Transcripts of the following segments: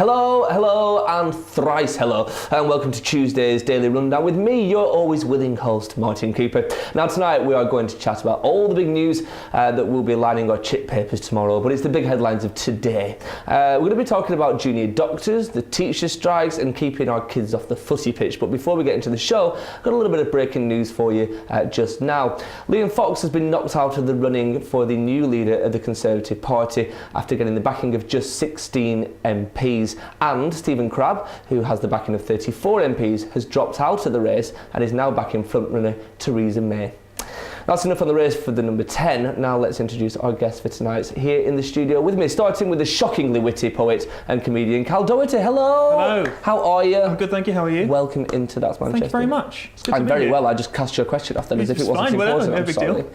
Hello, and thrice hello, and welcome to Tuesday's Daily Rundown with me, your always willing host, Martin Cooper. Now tonight we are going to chat about all the big news that will be lining our chip papers tomorrow, but it's the big headlines of today. We're going to be talking about junior doctors, the teacher strikes, and keeping our kids off the footy pitch. But before we get into the show, I've got a little bit of breaking news for you just now. Liam Fox has been knocked out of the running for the new leader of the Conservative Party after getting the backing of just 16 MPs. And Stephen Crabb, who has the backing of 34 MPs, has dropped out of the race and is now backing frontrunner Theresa May. That's enough on the race for the number 10. Now let's introduce our guest for tonight here in the studio with me, starting with the shockingly witty poet and comedian Doughty. Hello. Hello. How are you? I'm good, thank you. How are you? Welcome into That's Manchester. Thank you very much. I'm very well. I just cast your question off then as if it wasn't important. No big deal.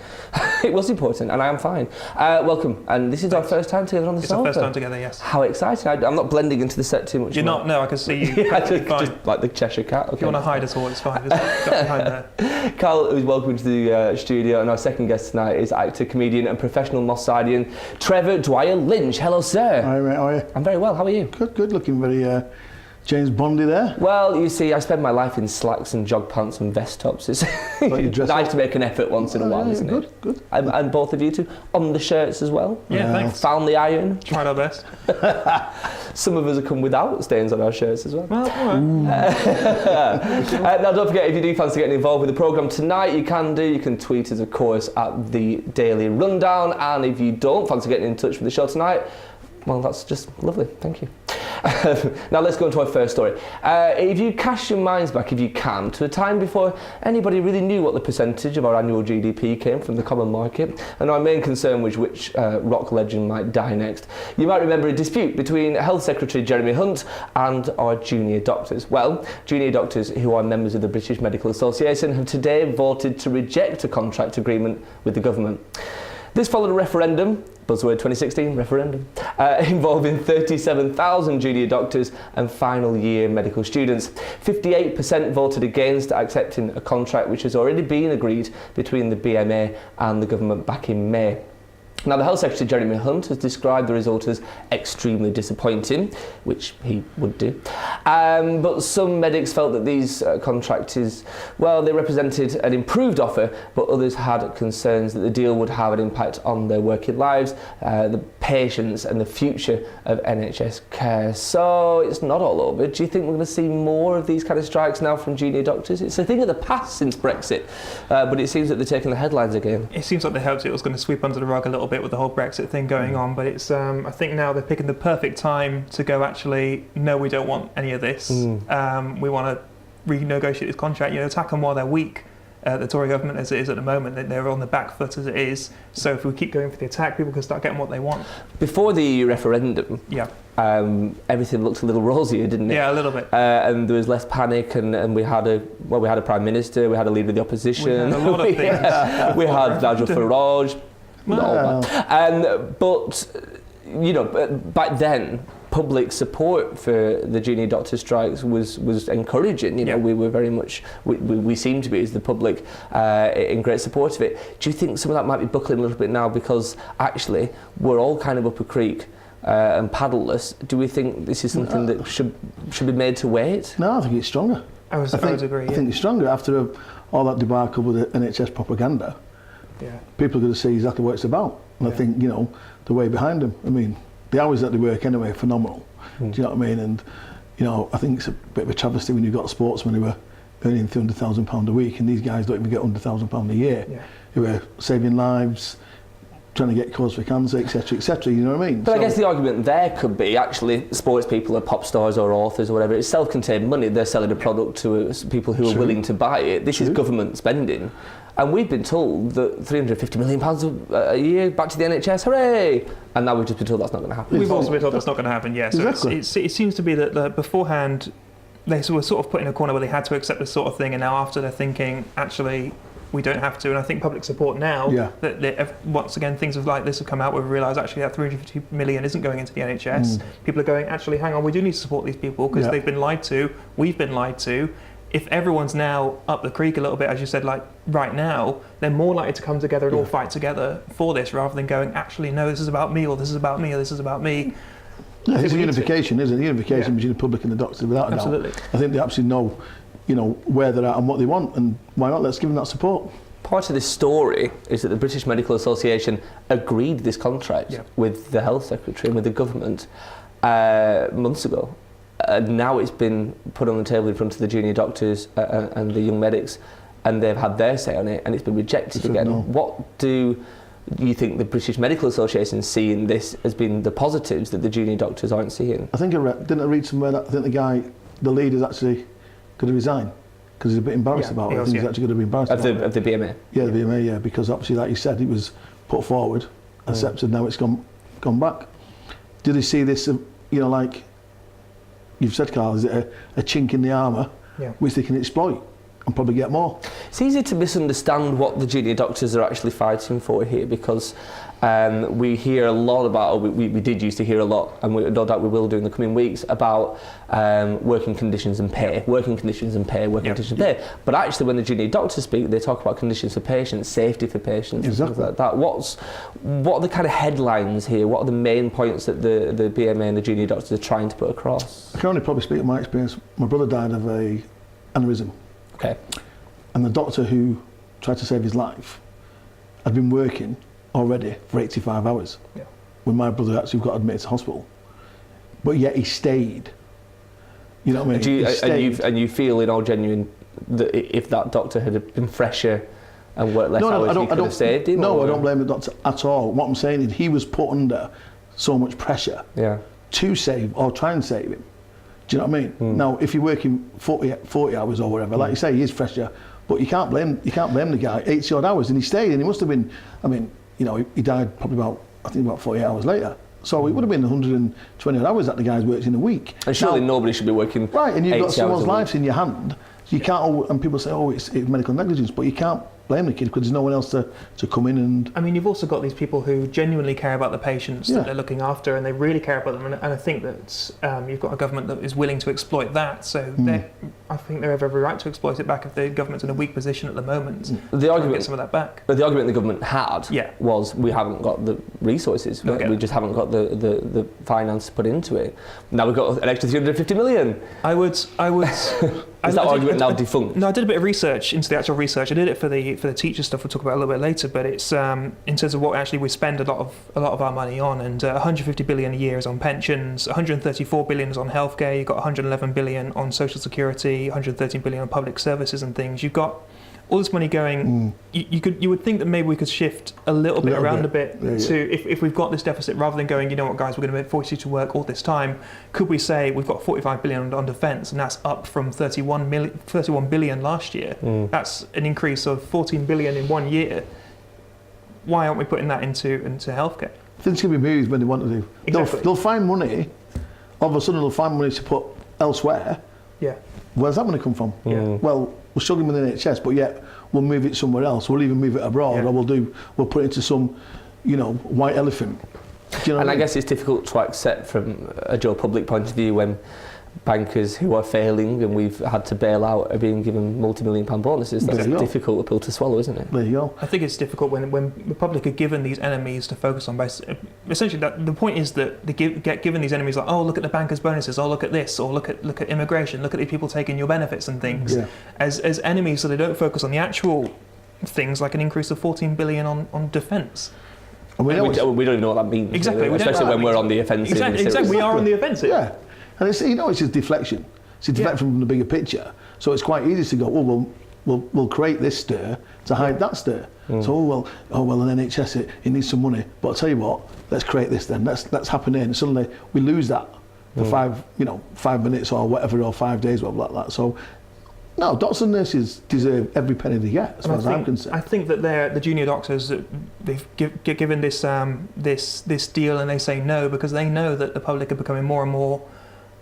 It was important, and I am fine. Welcome, and this is our first time together on the sofa. It's our first time together, yes. How exciting! I'm not blending into the set too much. You're not? No, I can see you. Yeah, just like the Cheshire Cat. Okay. If you want to hide us all, it's fine. Just behind there. Carl, who's welcome to the studio, and our second guest tonight is actor, comedian, and professional Mossadian Trevor Dwyer-Lynch. Hello, sir. Hi, mate. How are you? I'm very well. How are you? Good. Looking very James Bondy there. Well, you see, I spend my life in slacks and jog pants and vest tops. It's nice to make an effort once in a while, isn't it? Good. And both of you too. On the shirts as well. Yeah, thanks. Found the iron. Tried our best. Some of us have come without stains on our shirts as well. Well, all right. Now, don't forget, if you do fancy getting involved with the programme tonight, you can do. You can tweet us, of course, at the Daily Rundown. And if you don't fancy getting in touch with the show tonight, well, that's just lovely. Thank you. Now let's go into our first story. If you cast your minds back, if you can, to a time before anybody really knew what the percentage of our annual GDP came from the common market, and our main concern was which rock legend might die next, you might remember a dispute between Health Secretary Jeremy Hunt and our junior doctors. Well, junior doctors who are members of the British Medical Association have today voted to reject a contract agreement with the government. This followed a referendum, buzzword 2016, referendum, involving 37,000 junior doctors and final year medical students. 58% voted against accepting a contract which has already been agreed between the BMA and the government back in May. Now, the Health Secretary Jeremy Hunt has described the result as extremely disappointing, which he would do. But some medics felt that these contractors, well, they represented an improved offer, but others had concerns that the deal would have an impact on their working lives, the patients and the future of NHS care. So it's not all over. Do you think we're going to see more of these kind of strikes now from junior doctors? It's a thing of the past since Brexit, but it seems that they're taking the headlines again. It seems like they hoped it was going to sweep under the rug a little bit with the whole Brexit thing going on, but it's I think now they're picking the perfect time to go, actually, no, we don't want any of this. We want to renegotiate this contract, attack them while they're weak. The Tory government, as it is at the moment, they're on the back foot as it is. So if we keep going for the attack, people can start getting what they want. Before the referendum, everything looked a little rosier, didn't it? Yeah, a little bit. And there was less panic, and we had a prime minister, we had a leader of the opposition. We had a lot of things. We had Nigel Farage. Well. But back then, public support for the junior doctor strikes was encouraging. We were very much, we seem to be, as the public, in great support of it. Do you think some of that might be buckling a little bit now, because actually we're all kind of up a creek and paddleless? Do we think this is something that should be made to wait? No, I think it's stronger. I would agree. I think it's stronger after all that debacle with the NHS propaganda. Yeah. People are going to see exactly what it's about. And I think, the way behind them. I mean, the hours that they work anyway are phenomenal. Do you know what I mean? And, I think it's a bit of a travesty when you've got sportsmen who are earning £300,000 a week, and these guys don't even get £100,000 a year, who are saving lives, trying to get cures for cancer, etc., etc. You know what I mean? But I guess the argument there could be, actually, sports people are pop stars or authors or whatever. It's self-contained money. They're selling a product to people who are willing to buy it. This is government spending. And we've been told that £350 million a year back to the NHS, hooray! And now we've just been told that's not going to happen. We've also been told that's not going to happen, yes. Yeah, so exactly. It seems to be that beforehand, they were sort of put in a corner where they had to accept this sort of thing, and now after they're thinking, actually, we don't have to. And I think public support now, that once again things like this have come out, we've realised actually that 350 million isn't going into the NHS. People are going, actually, hang on, we do need to support these people because they've been lied to, we've been lied to. If everyone's now up the creek a little bit, as you said, like right now, they're more likely to come together and all fight together for this, rather than going, actually, no, this is about me, or this is about me, or this is about me. Yeah, it's a unification, isn't it? Unification between the public and the doctors, without a doubt. I think they absolutely know, where they're at and what they want, and why not? Let's give them that support. Part of this story is that the British Medical Association agreed this contract with the Health Secretary and with the government months ago. Now it's been put on the table in front of the junior doctors and the young medics, and they've had their say on it, and it's been rejected again. No. What do you think the British Medical Association see in this as being the positives that the junior doctors aren't seeing? I think didn't I read somewhere that I think the leader's actually going to resign because he's a bit embarrassed about it. I think he's actually going to be embarrassed of the BMA. Yeah, the BMA. Because obviously, like you said, it was put forward, accepted. Now it's gone back. Do they see this? Like you've said, Carl, is it a chink in the armour which they can exploit and probably get more? It's easy to misunderstand what the junior doctors are actually fighting for here, because we hear a lot about, or we did used to hear a lot, and no doubt we will do in the coming weeks, about working conditions and pay, working conditions and pay. But actually when the junior doctors speak, they talk about conditions for patients, safety for patients, and things like that. What are the kind of headlines here? What are the main points that the BMA and the junior doctors are trying to put across? I can only probably speak of my experience. My brother died of a aneurysm. Okay. And the doctor who tried to save his life had been working already for 85 hours when my brother actually got admitted to hospital. But yet he stayed. You know what I mean? And you feel in all genuine that if that doctor had been fresher and worked less hours, you could have saved him? No, I don't blame the doctor at all. What I'm saying is he was put under so much pressure to save or try and save him. Do you know what I mean? Now, if you're working 40 hours or whatever, like you say, he is fresher, but you can't blame the guy. 80 odd hours, and he stayed, and he must have been. I mean, he died probably about 40 hours later. So it would have been 120 odd hours that the guy's worked in a week. And surely nobody should be working. Right, and you've got someone's life in your hand. So you can't. And people say, "Oh, it's medical negligence," but you can't blame the kid because there's no one else to come in and... I mean, you've also got these people who genuinely care about the patients that they're looking after, and they really care about them, and I think that you've got a government that is willing to exploit that, so I think they have every right to exploit it back if the government's in a weak position at the moment. The argument, get some of that back. But the argument the government had was we haven't got the resources, we just haven't got the finance to put into it. Now we've got an extra 350 million. I would... Is that argument now defunct? No, I did a bit of research into the actual research. I did it for the teacher stuff we'll talk about a little bit later, but it's in terms of what actually we spend a lot of our money on, and 150 billion a year is on pensions, 134 billion is on healthcare, you've got 111 billion on social security, 113 billion on public services and things. You've got all this money going. You would think that maybe we could shift a little bit around a bit to if we've got this deficit, rather than going, you know what guys, we're going to force you to work all this time, could we say we've got 45 billion on defence, and that's up from 31 billion last year. That's an increase of 14 billion in 1 year. Why aren't we putting that into healthcare? Things can be moved when they want to do. Exactly. They'll find money. All of a sudden they'll find money to put elsewhere. Where's that money come from? Well, we're struggling with the NHS, but yet we'll move it somewhere else. We'll even move it abroad, or we'll put it into some, white elephant. Do you know what I mean? guess it's difficult to accept from a Joe Public point of view when bankers who are failing and we've had to bail out are being given multi-million-pound bonuses. That's a difficult pill to swallow, isn't it? There you go. I think it's difficult when the public are given these enemies to focus on. Essentially, the point is that they get given these enemies like, oh, look at the bankers' bonuses, oh, look at this, or look at immigration, look at the people taking your benefits and things, as enemies, so they don't focus on the actual things like an increase of 14 billion on defence. We don't even know what that means. Exactly. Especially when we're on the offensive. Exactly. We are on the offensive. Yeah. And it's just deflection. It's a deflection from the bigger picture. So it's quite easy to go, oh, we'll create this stir to hide that stir. So, an NHS, it needs some money. But I'll tell you what, let's create this then. Let's happen in. And suddenly we lose that for 5 minutes or whatever, or 5 days, whatever like that. So, no, doctors and nurses deserve every penny they get, as far as I'm concerned. I think that the junior doctors, they've given this deal, and they say no because they know that the public are becoming more and more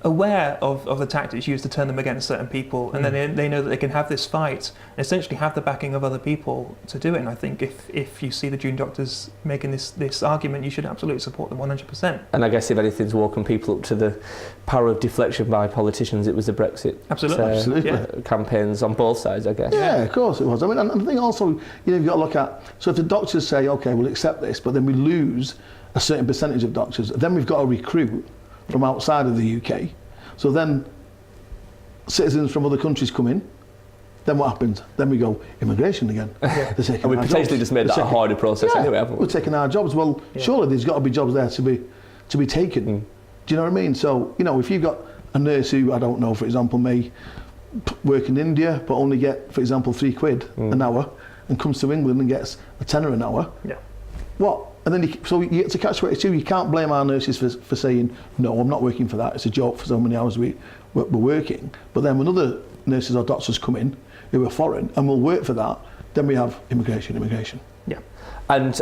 aware of the tactics used to turn them against certain people, and then they know that they can have this fight and essentially have the backing of other people to do it. And I think if you see the junior doctors making this argument, you should absolutely support them 100%. And I guess if anything's woken people up to the power of deflection by politicians, it was the Brexit campaigns on both sides, I guess. Yeah, of course it was. I mean, and I think also, you've got to look at, so if the doctors say, okay, we'll accept this, but then we lose a certain percentage of doctors, then we've got to recruit from outside of the UK. So then citizens from other countries come in. Then what happens? Then we go immigration again. And we potentially just made that a harder process anyway, haven't we? We're taking our jobs. Well, surely there's got to be jobs there to be taken. Do you know what I mean? So, you know, if you've got a nurse who, I don't know, for example, may work in India but only get, for example, £3 an hour, and comes to England and gets a tenner an hour, what? And then so you get to catch-22. You can't blame our nurses for saying, no, I'm not working for that. It's a joke for so many hours we're working. But then when other nurses or doctors come in who are foreign and will work for that, then we have immigration. Yeah. And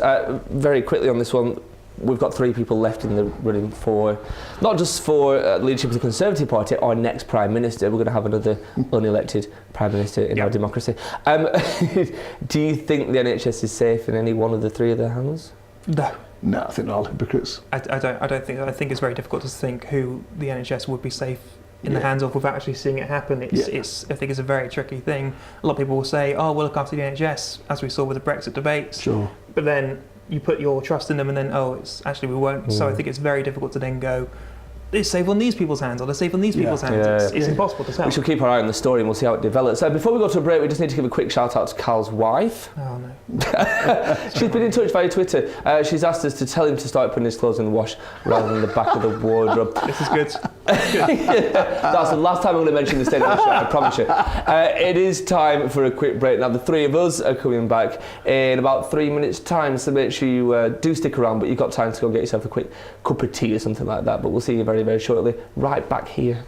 very quickly on this one, we've got 3 people left in the running for, not just for leadership of the Conservative Party, our next Prime Minister. We're going to have another unelected Prime Minister in our democracy. Do you think the NHS is safe in any one of the 3 of their hands? No, I think they're all hypocrites. I don't think. I think it's very difficult to think who the NHS would be safe in the hands of without actually seeing it happen. I think it's a very tricky thing. A lot of people will say, oh, we'll look after the NHS, as we saw with the Brexit debates. Sure. But then you put your trust in them and then, it's actually we won't. So I think it's very difficult to then go, it's safe on these people's hands, or they're safe on these people's hands. It's impossible to tell. We shall keep our eye on the story and we'll see how it develops. Before we go to a break, we just need to give a quick shout out to Cal's wife. Oh no. She's been in touch via Twitter. She's asked us to tell him to start putting his clothes in the wash rather than the back of the wardrobe. This is good. That's the last time I'm going to mention this day on the show, I promise you. It is time for a quick break. Now, the 3 of us are coming back in about 3 minutes' time, so make sure you do stick around, but you've got time to go get yourself a quick cup of tea or something like that. But we'll see you very, very shortly, right back here.